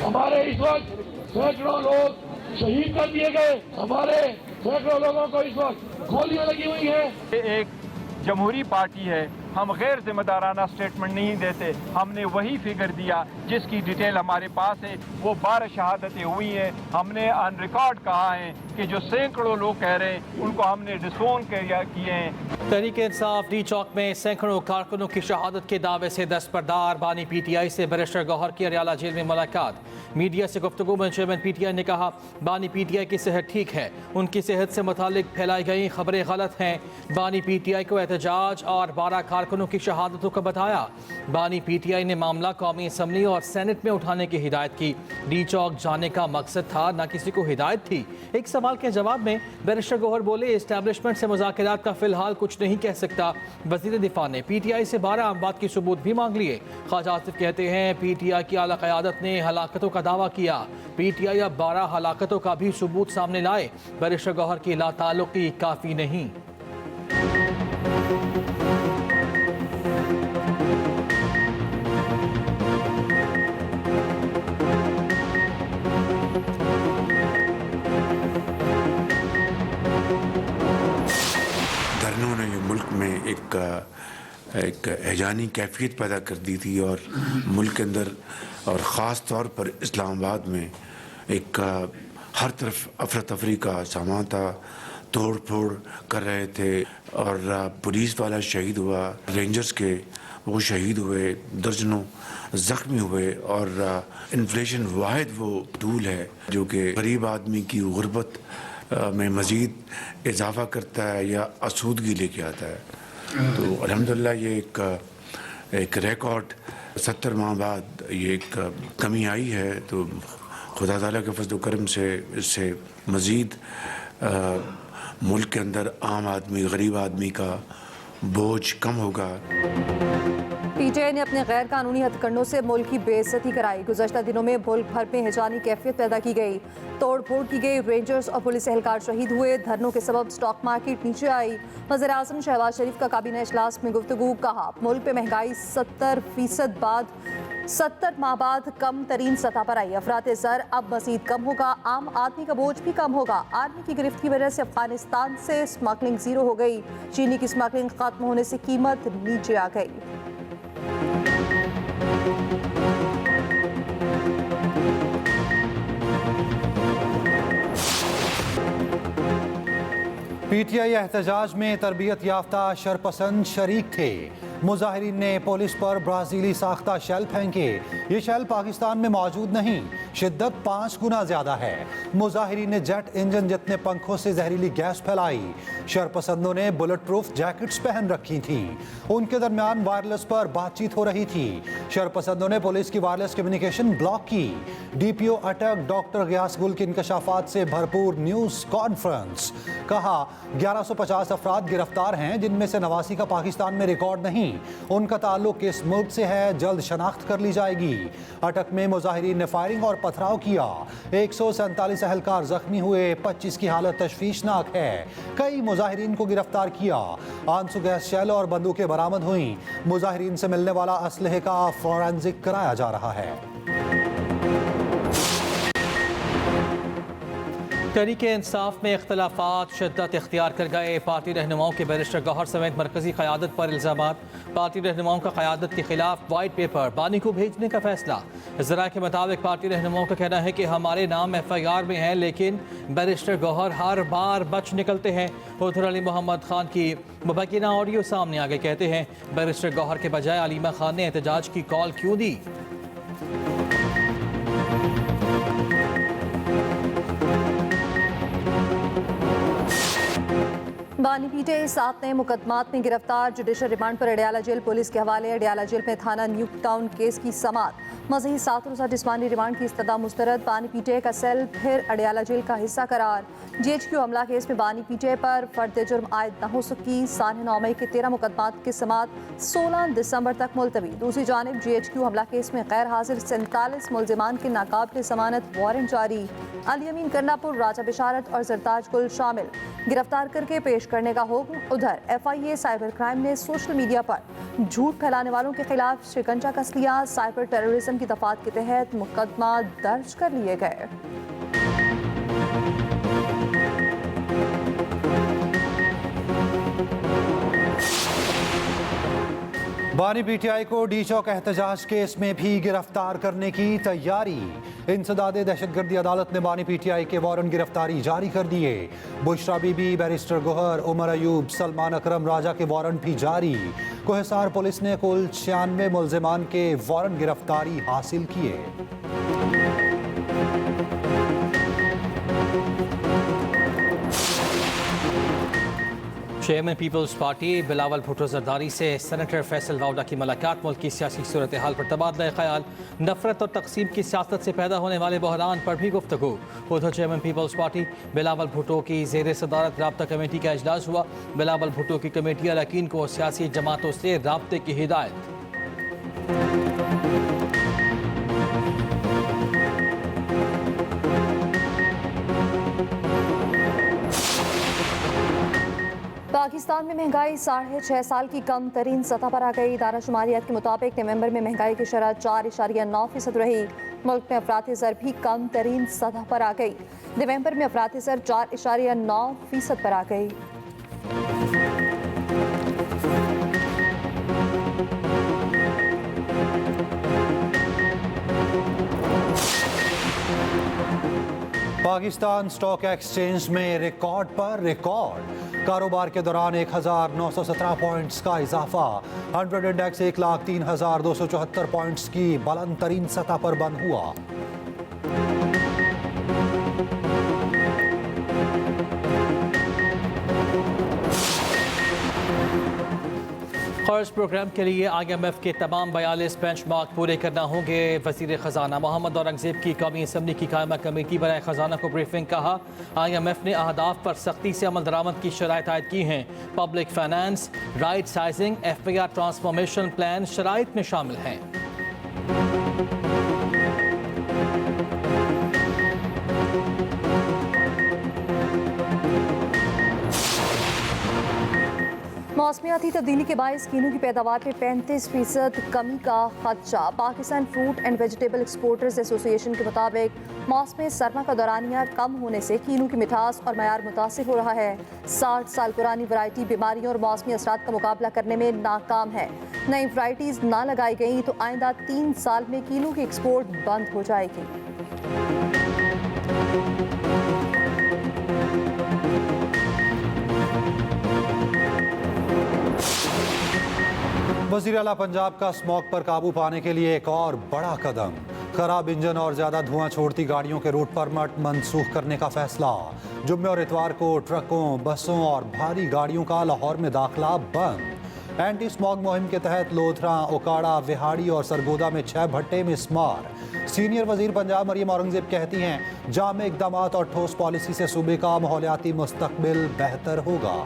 हमारे इस वक्त सैकड़ों लोग शहीद कर दिए गए, हमारे सैकड़ों लोगों को इस वक्त गोलियां लगी हुई हैं। ये एक जमहूरी पार्टी है, हम गैर जिम्मेदाराना स्टेटमेंट नहीं देते। हमने वही फिगर दिया जिसकी डिटेल हमारे पास है। वो 12 शहादतें हुई हैं। हमने ऑन रिकॉर्ड कहा है कि जो सैकड़ों लोग कह रहे हैं उनको हमने डिसोन किए हैं। तहरीक इंसाफ डी चौक में सैकड़ों कारकुनों की शहादत के दावे से दस्तबरदार बानी PTI से बैरिस्टर गौहर की अरियाला जेल में मुलाकात। मीडिया से गुफ्तगू में चेयरमैन PTI ने कहा बानी PTI की सेहत ठीक है, उनकी सेहत से मुतालिक फैलाई गई खबरें गलत हैं। बानी PTI को एहतजाज और 12 कारकुनों की शहादतों का बताया। बानी PTI ने मामला कौमी असम्बली और सेनेट में उठाने की हिदायत की। डी चौक जाने का मकसद था, न किसी को हिदायत थी। एक सवाल के जवाब में बैरिस्टर गौहर बोले इस्टेब्लिशमेंट से मुज़ाकरात का फिलहाल कुछ नहीं कह सकता। वज़ीर दिफा ने PTI से 12 अमवात की सबूत भी मांग लिए। ख्वाजा आसिफ कहते हैं PTI की आला क़यादत ने हलाकतों का दावा किया। PTI अब 12 हलाकतों का भी सबूत सामने लाए। बैरिस्टर गौहर की लाताल्लुकी काफ़ी नहीं। धरनों ने मुल्क में एक हैजानी कैफियत पैदा कर दी थी और मुल्क के अंदर और ख़ास तौर पर इस्लामाबाद में एक हर तरफ अफरा तफरी का सामान था। तोड़ फोड़ कर रहे थे और पुलिस वाला शहीद हुआ, रेंजर्स के वो शहीद हुए, दर्जनों ज़ख्मी हुए। और इन्फ्लेशन वाहिद वो टूल है जो कि गरीब आदमी की गुर्बत में मज़ीद इजाफ़ा करता है या आसूदगी लेके आता है। तो अल्हम्दुलिल्लाह ये एक रिकॉर्ड 70 माह बाद ये एक कमी आई है। तो खुदा ताला के फज़ल करम से इससे मज़ीद मुल्क के अंदर आम आदमी, गरीब आदमी का बोझ कम होगा। PTI ने अपने गैर कानूनी हथकंडों से मुल्क की बेइज्जती कराई। गुज़श्ता दिनों में मुल्क भर में हैजानी कैफियत पैदा की गई, तोड़ फोड़ की गई, रेंजर्स और पुलिस एहलकार शहीद हुए, धरनों के सबब स्टॉक मार्केट नीचे आई। वज़ीर-ए-आज़म शहबाज शरीफ का काबीना इजलास में गुफ्तगू, कहा मुल्क में महंगाई 70 माह बाद कम तरीन सतह पर आई। अफरात ज़र अब मज़ीद कम होगा, आम आदमी का बोझ भी कम होगा। आर्मी की गिरफ्त की वजह से अफगानिस्तान से स्मगलिंग ज़ीरो हो गई। चीनी की स्मगलिंग खत्म होने से कीमत नीचे आ गई। PTI एहतजाज में तरबियत याफ्ता शरपसंद शरीक थे। मुजाहिरीन ने पुलिस पर ब्राज़ीली साख्ता शेल फेंके। ये शेल पाकिस्तान में मौजूद नहीं, शिद्दत 5 गुना ज़्यादा है। मुजाहिरीन ने जेट इंजन जितने पंखों से जहरीली गैस फैलाई। शरपसंदों ने बुलेट प्रूफ जैकेट्स पहन रखी थीं। उनके दरमियान वायरलेस पर बातचीत हो रही थी। शरपसंदों ने पुलिस की वायरलेस कम्युनिकेशन ब्लॉक की। DPO अटक डॉक्टर गियास गुल के इंकशाफात से भरपूर न्यूज़ कॉन्फ्रेंस। कहा 1150 अफराद गिरफ्तार हैं, जिनमें से 89 का पाकिस्तान में रिकॉर्ड नहीं। उनका ताल्लुक किस मुल्क से है, जल्द शनाख्त कर ली जाएगी। अटक में मुजाहिरीन ने फायरिंग और पथराव किया। 147 अहलकार जख्मी हुए, 25 की हालत तशवीशनाक है। कई मुजाहिरीन को गिरफ्तार किया। आंसू गैस शेल और बंदूकें बरामद हुई। मुजाहिरीन से मिलने वाला असलहे का फोरेंसिक कराया जा रहा है। तहरीक इंसाफ में इख्तलाफात शिद्दत इख्तियार कर गए। पार्टी रहनुमाओं के बैरिस्टर गौहर समेत मरकजी क़यादत पर इल्ज़ामात। पार्टी रहनुमाओं का क़यादत के खिलाफ वाइट पेपर बानी को भेजने का फैसला। ज़रा के मुताबिक पार्टी रहनुमाओं का कहना है कि हमारे नाम FIR में है, लेकिन बैरिस्टर गौहर हर बार बच निकलते हैं। उधर अली मोहम्मद खान की मुबैना ऑडियो सामने आ गए। कहते हैं बैरिस्टर गौहर के बजाय अलीमा खान ने एहतजाज की कॉल क्यों दी। बानी PTI 7 नए मुकदमात में गिरफ्तार। जुडिशल रिमांड पर अडियाला जेल पुलिस के हवाले। अडियाला जेल में थाना न्यू टाउन केस की समात। मज़ीद 7 रोज़ा जिस्मानी रिमांड की इस्तदा मुस्तरद। बानी PTI का सेल फिर अडियाला जेल का हिस्सा करार। GHQ हमला केस में बानी PTI पर फर्द जुर्म आयद न हो सकी। साने 9 मई के 13 मुकदमात की समात 16 दिसंबर तक मुलतवी। दूसरी जानब GHQ हमला केस में गैर हाजिर 47 मुलजिमान के नाकाबिल जमानत वारंट जारी। अली अमीन कन्नापुर, राजा बिशारत और जरताज गुल शामिल। गिरफ्तार करके पेश करने का हुक्म। उधर FIA साइबर क्राइम ने सोशल मीडिया पर झूठ फैलाने वालों के खिलाफ शिकंजा कस लिया। साइबर टेररिज्म की दफात के तहत मुकदमा दर्ज कर लिए गए। बानी पीटीआई को डी चौक एहतजाज केस में भी गिरफ्तार करने की तैयारी। इंसदादे दहशतगर्दी अदालत ने बानी पीटीआई के वारंट गिरफ्तारी जारी कर दिए। बुशरा बीबी, बैरिस्टर गोहर, उमर अयूब, सलमान अकरम राजा के वारंट भी जारी। कोहिसार पुलिस ने कुल 96 मुल्जिमान के वारंट गिरफ्तारी हासिल किए। चेयरमैन पीपल्स पार्टी बिलावल भुट्टो जरदारी से सेनेटर फैसल वाउडा की मुलाकात। मुल्क की सियासी सूरत हाल पर तबादला ख्याल। नफरत और तकसीम की सियासत से पैदा होने वाले बहरान पर भी गुफ्तगू। उधर चेयरमैन पीपल्स पार्टी बिलावल भुट्टो की जेर सदारत राब्ता कमेटी का इजलास हुआ। बिलावल भुट्टो की कमेटी अरकान को सियासी जमातों से राब्ते की हिदायत। पाकिस्तान में महंगाई 6.5 साल की कम तरीन सतह पर आ गई। दाराशुमारियात के मुताबिक नवंबर में महंगाई की शरह 4.9% रही। मुल्क में अफरात ज़र भी कम तरीन सतह पर आ गई। नवंबर में अफरात ज़र 4.9% पर आ गई। पाकिस्तान स्टॉक एक्सचेंज में रिकॉर्ड पर रिकॉर्ड। कारोबार के दौरान 1917 पॉइंट्स का इजाफा। 100 इंडेक्स 1,03,274 पॉइंट्स की बुलंद तरीन सतह पर बंद हुआ। कर्ज प्रोग्राम के लिए IMF के तमाम 42 बेंचमार्क पूरे करना होंगे। वजीर खजाना मोहम्मद औरंगजेब की कौमी असम्बली की कायमा कमेटी बराए खजाना को ब्रीफिंग। कहा IMF ने अहदाफ पर सख्ती से अमल दरामद की शराइत आयद की हैं। Public finance, right sizing, FPR transformation plan शराइत में शामिल हैं। मौसमियाती तब्दीली के बायस कीनू की पैदावार में 35% कमी का खदशा। Pakistan fruit and vegetable exporters association के मुताबिक मौसम सरमा का दौरानिया कम होने से कीनू की मिठास और मयार मुतासिर हो रहा है। 60 साल पुरानी वैरायटी बीमारियों और मौसमी असरात का मुकाबला करने में नाकाम है। नई वैरायटीज ना लगाई गई तो आइंदा 3 साल में कीनू की एक्सपोर्ट बंद हो जाएगी। वज़ीर आला पंजाब का स्मॉग पर काबू पाने के लिए एक और बड़ा कदम। खराब इंजन और ज़्यादा धुआं छोड़ती गाड़ियों के रूट परमिट मनसूख करने का फैसला। जुम्मे और इतवार को ट्रकों, बसों और भारी गाड़ियों का लाहौर में दाखिला बंद। एंटी स्मॉग मुहिम के तहत लोधरा, ओकाड़ा, विहाड़ी और सरगोदा में 6 भट्टे मिस्मार। सीनियर वजीर पंजाब मरियम औरंगजेब कहती हैं जामे इकदाम और ठोस पॉलिसी से सूबे का माहौलियाती मुस्तकबिल बेहतर होगा।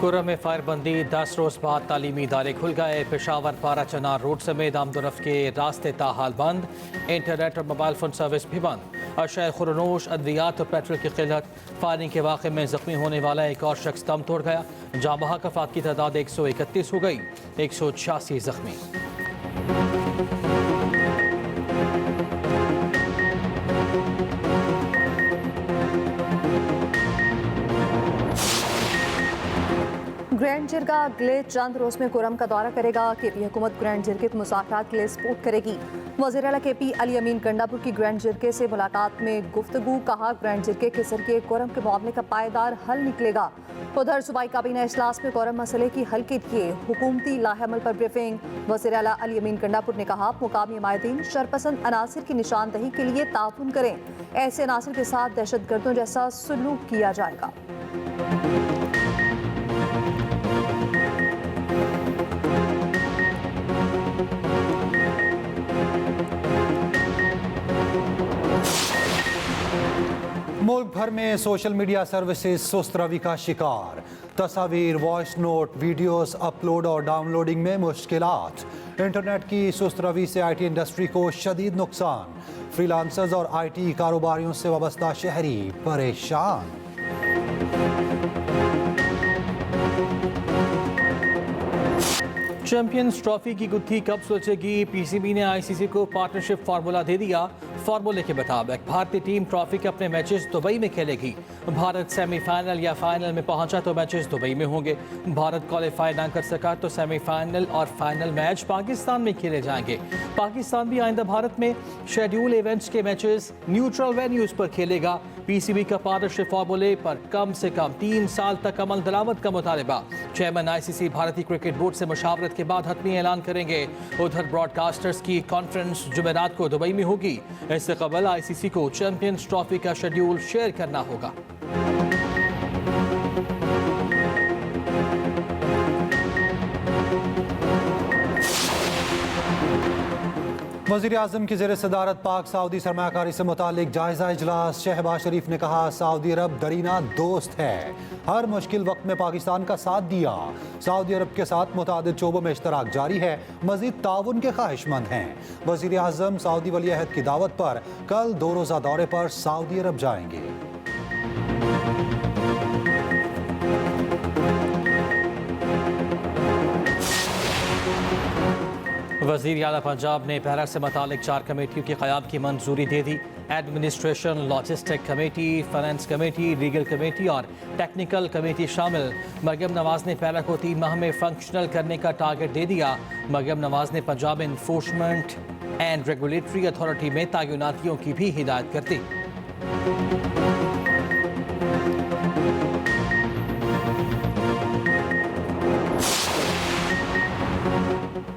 कुर्रम में फायरबंदी। 10 रोज बाद तालीमी इदारे खुल गए। पेशावर पारा चनार रोड समेत आमदोरफ के रास्ते ताहाल बंद। इंटरनेट और मोबाइल फोन सर्विस भी बंद। अशय खुरनोश, अद्वियात और पेट्रोल की किल्लत। फायरिंग के वाक़े में जख्मी होने वाला एक और शख्स दम तोड़ गया। जाँ बहक अफराद की तादाद 131 हो गई। 186 जख्मी। ग्रैंड जिरगा अगले चंद रोज में कुरम का दौरा करेगा। KP हुकूमत ग्रैंड जिरगे को मुज़ाकरात के लिए सपोर्ट करेगी। वज़ीर आला KP अली अमीन गंडापुर की ग्रैंड जिरगे से मुलाकात में गुफ्तगू। कहा ग्रैंड जिरगे के जरिए कुरम के मामले का पायदार हल निकलेगा। उधर सूबाई काबीना इजलास में कुरम मसले की हल के लिए हुकूमती लाहेअमल पर ब्रीफिंग। वज़ीर आला अली अमीन गंडापुर ने कहा मुकामी हमायतीन शरपसंद अनासिर की निशानदही के लिए ताउन करें। ऐसे अनासिर के साथ दहशतगर्दों जैसा सलूक किया जाएगा। मुल्क भर में सोशल मीडिया सर्विसेज सुस्त रवि का शिकार। तस्वीर, वॉइस नोट, वीडियोस अपलोड और डाउनलोडिंग में मुश्किलात। इंटरनेट की सुस्त रवि से IT इंडस्ट्री को शदीद नुकसान। फ्रीलांसर्स और IT कारोबारियों से वाबस्ता शहरी परेशान। चैंपियंस ट्रॉफी की गुत्थी कब सुलझेगी? PCB ने ICC को पार्टनरशिप फार्मूला दे दिया। फार्मूले के मुताबिक भारतीय टीम ट्रॉफी के अपने मैचेस दुबई में खेलेगी। भारत सेमीफाइनल या फाइनल में पहुंचा तो मैचेस दुबई में होंगे। भारत क्वालिफाई ना कर सका तो सेमीफाइनल और फाइनल मैच पाकिस्तान में खेले जाएंगे। पाकिस्तान भी आइंदा भारत में शेड्यूल इवेंट्स के मैचेस न्यूट्रल वेन्यूज पर खेलेगा। PCB का पार्टनरशिप फार्मूले पर कम से कम 3 साल तक अमल दरामद का मुतालबा। चेयरमैन ICC भारतीय क्रिकेट बोर्ड से मुशावरत के बाद हतमी ऐलान करेंगे। उधर ब्रॉडकास्टर्स की कॉन्फ्रेंस जुमेरात को दुबई में होगी। इससे कबल ICC को चैंपियंस ट्रॉफी का शेड्यूल शेयर करना होगा। वज़ीर-ए-आज़म की ज़ेर सदारत पाक सऊदी सरमायाकारी से मुतालिक जायज़ा इजलास। शहबाज शरीफ ने कहा सऊदी अरब दरीना दोस्त है, हर मुश्किल वक्त में पाकिस्तान का साथ दिया। सऊदी अरब के साथ मुतादिद शोबों में इश्तराक जारी है, मज़ीद ताउन के ख्वाहिशमंद हैं। वज़ीर-ए-आज़म सऊदी वली अहद की दावत पर कल 2 रोज़ा दौरे पर सऊदी अरब जाएंगे। वज़ीर आला पंजाब ने पैरा से मुतालिक 4 कमेटियों के क़याम की मंजूरी दे दी। Administration, logistic committee, finance committee, legal committee और टेक्निकल कमेटी शामिल। मरियम नवाज ने पैरा को 3 माह में फंक्शनल करने का टारगेट दे दिया। मरियम नवाज ने Punjab enforcement and regulatory authority में तैनातियों की भी हिदायत कर दी।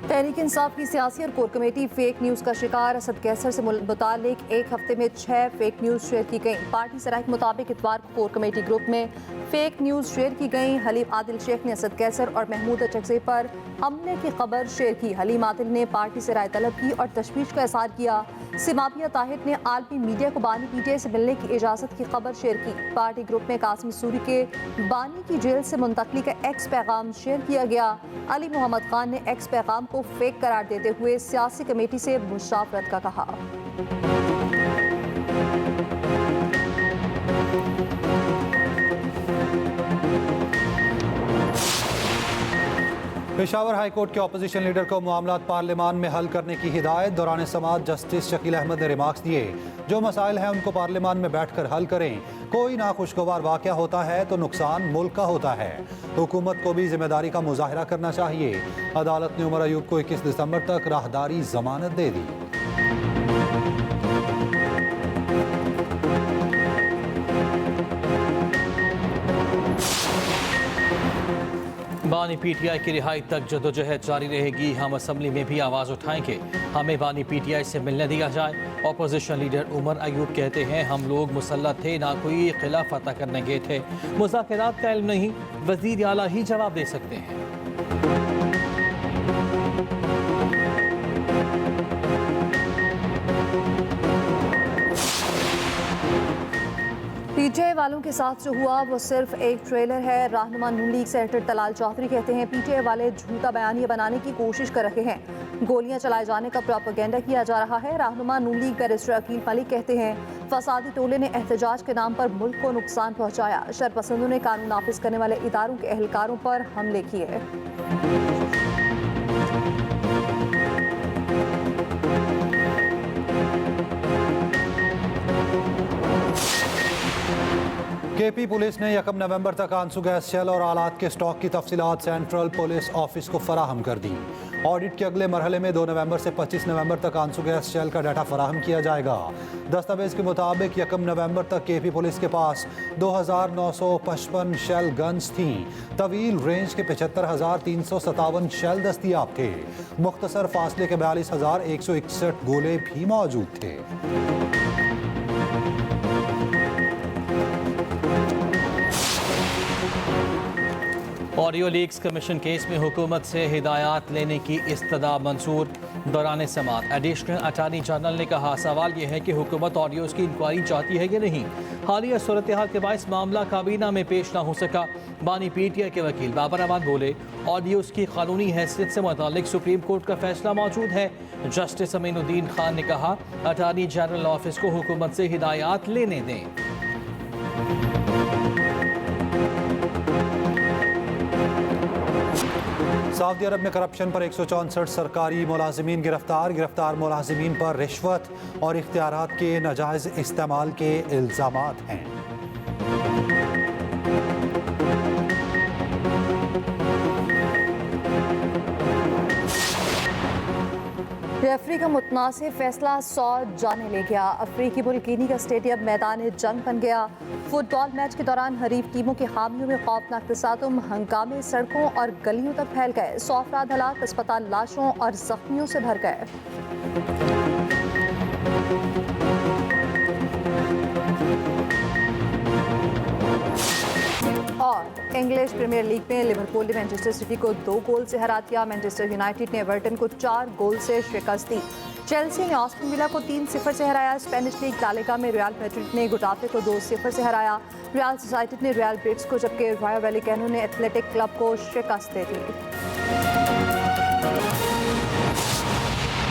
तहरीक इंसाफ की सियासी और कोर कमेटी फेक न्यूज़ का शिकार। असद कैसर से मुतालिक एक हफ्ते में 6 फेक न्यूज़ शेयर की गई। पार्टी सराह के मुताबिक इतवार को कोर कमेटी ग्रुप में फेक न्यूज़ शेयर की गई। हलीम आदिल शेख ने असद कैसर और महमूद अचकज़ई पर हमले की खबर शेयर की। हलीम आदिल ने पार्टी से राय तलब की और तशवीश का इज़हार किया। सिमाबिया ताहिर ने आलमी मीडिया को बानी PTI से मिलने की इजाज़त की खबर शेयर की। पार्टी ग्रुप में कासिम सूरी के बानी की जेल से मुंतकली का एक्स पैगाम शेयर किया गया। अली मोहम्मद खान ने एक्स पैगाम को फेक करार देते हुए सियासी कमेटी से मुशावरत का कहा। पेशावर हाई कोर्ट के अपोजिशन लीडर को मामलात पार्लियामान में हल करने की हिदायत। दौरान समात जस्टिस शकील अहमद ने रिमार्क्स दिए, जो मसाइल हैं उनको पार्लियामान में बैठकर हल करें। कोई नाखुशगवार वाक़या होता है तो नुकसान मुल्क का होता है। हुकूमत को भी जिम्मेदारी का मुजाहिरा करना चाहिए। अदालत ने उमर अयूब को 21 दिसंबर तक राहदारी जमानत दे दी। बानी PTI की रिहाई तक जदोजहद जारी रहेगी। हम असम्बली में भी आवाज़ उठाएंगे, हमें बानी PTI से मिलने दिया जाए। अपोजिशन लीडर उमर अयूब कहते हैं, हम लोग मुसल्लत थे, ना कोई किला फतह करने गए थे। मुज़ाकरात का इल्म नहीं, वज़ीर आला ही जवाब दे सकते हैं। PTI वालों के साथ जो हुआ वो सिर्फ एक ट्रेलर है। रहनुमा नून लीग सेनेटर तलाल चौधरी कहते हैं PTI वाले झूठा बयानिया बनाने की कोशिश कर रहे हैं, गोलियां चलाए जाने का प्रोपेगेंडा किया जा रहा है। रहनुमा नून लीग बैरिस्टर अकील मलिक कहते हैं फसादी टोले ने एहतजाज के नाम पर मुल्क को नुकसान पहुंचाया। शरपसंदों ने कानून नाफिज करने वाले इदारों के एहलकारों पर हमले किए। KP पुलिस ने 1 नवंबर तक आंसू गैस शेल और आलात के स्टॉक की तफसीलात सेंट्रल पुलिस ऑफिस को फराहम कर दी। ऑडिट के अगले मरहले में 2 नवंबर से 25 नवंबर तक आंसू गैस शेल का डाटा फराहम किया जाएगा। दस्तावेज के मुताबिक 1 नवंबर तक KP पुलिस के पास 2955 शेल गन्स थीं। तवील रेंज के 75,357 शेल दस्तियाब थे। मुख्तसर फासले के 42,161 गोले भी मौजूद थे। ऑडियो लीक्स कमीशन केस में हुकूमत से हिदायत लेने की इस्तदा मंजूर। दौरान समाअत एडिशनल अटॉर्नी जनरल ने कहा, सवाल यह है कि हुकूमत ऑडियोज की इंक्वायरी चाहती है कि नहीं। हालिया सूरत हाल के बायस मामला काबीना में पेश ना हो सका। बानी PTI के वकील बाबर अमान बोले, ऑडियोज की कानूनी हैसियत से मुतालिक सुप्रीम कोर्ट का फैसला मौजूद है। जस्टिस अमीनुद्दीन खान ने कहा, अटॉर्नी जनरल ऑफिस को हुकूमत से हिदायत लेने दें। सऊदी अरब में करप्शन पर 164 सरकारी मुलाजिमीन गिरफ्तार मुलाजिमीन पर रिश्वत और इख्तियारात के नाजायज़ इस्तेमाल के इल्ज़ामात हैं। रेफरी का मुतनासिब फैसला 100 जाने ले गया। अफ्रीकी मुल्क गिनी का स्टेडियम मैदान जंग बन गया। फुटबॉल मैच के दौरान हरीफ टीमों के हामियों में खौफनाक तसादुम, हंगामे सड़कों और गलियों तक फैल गए। 100 अफराद हलाक, अस्पताल लाशों और जख्मियों से भर गए। और इंग्लिश प्रीमियर लीग में लिवरपूल ने मैनचेस्टर सिटी को 2 गोल से हरा दिया। मैनचेस्टर यूनाइटेड ने एवर्टन को 4 गोल से शिकस्त दी। चेल्सी ने ऑस्टन विला को 3-0 से हराया। स्पेनिश लीग ला लीगा में रियल मैड्रिड ने गुटाफे को 2-0 से हराया। रियल सोसाइटी ने रियल बेटिस को, जबकि रायो वैलेकानो ने एथलेटिक क्लब को शिकस्त दे दी।